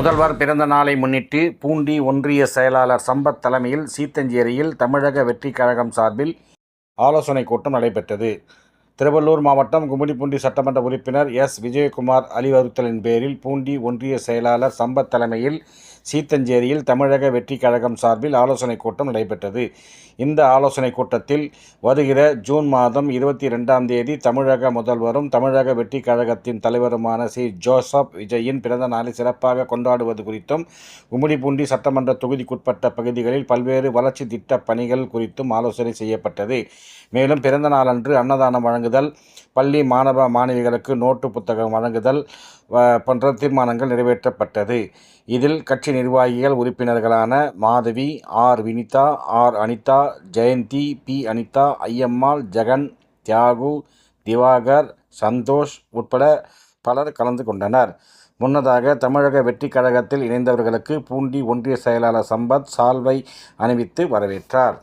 முதல்வர் பிறந்த நாளை முன்னிட்டு பூண்டி ஒன்றிய செயலாளர் சம்பத் தலைமையில் சீத்தஞ்சேரியில் தமிழக வெற்றிக் கழகம் சார்பில் ஆலோசனைக் கூட்டம் நடைபெற்றது. திருவள்ளூர் மாவட்டம் கும்மிடிப்பூண்டி சட்டமன்ற உறுப்பினர் எஸ். விஜயகுமார் அறிவுறுத்தலின் பேரில் பூண்டி ஒன்றிய செயலாளர் சம்பத் தலைமையில் சீத்தஞ்சேரியில் தமிழக வெற்றிக் கழகம் சார்பில் ஆலோசனைக் கூட்டம் நடைபெற்றது. இந்த ஆலோசனைக் கூட்டத்தில் வருகிற ஜூன் மாதம் 22ஆம் தேதி தமிழக முதல்வரும் தமிழக வெற்றிக் கழகத்தின் தலைவருமான சி. ஜோசப் விஜயின் பிறந்த நாளை சிறப்பாக கொண்டாடுவது குறித்தும், கும்மிடிப்பூண்டி சட்டமன்ற தொகுதிக்குட்பட்ட பகுதிகளில் பல்வேறு வளர்ச்சி திட்டப் பணிகள் குறித்தும் ஆலோசனை செய்யப்பட்டது. மேலும் பிறந்த நாளன்று அன்னதானம் வழங்குதல், பள்ளி மாணவ மாணவிகளுக்கு நோட்டு புத்தகம் வழங்குதல் போன்ற தீர்மானங்கள் நிறைவேற்றப்பட்டது. இதில் கட்சி நிர்வாகிகள் உறுப்பினர்களான Madhavi, R. Vinitha, R. Anitha, Jayanthi, P. Anitha, Ayyammal, Jegan, Thiyagu, Diwakar, Santhosh உட்பட பலர் கலந்து கொண்டனர். முன்னதாக தமிழக வெற்றிக் கழகத்தில் இணைந்தவர்களுக்கு பூண்டி ஒன்றிய செயலாளர் சம்பத் சால்வை அணிவித்து வரவேற்றார்.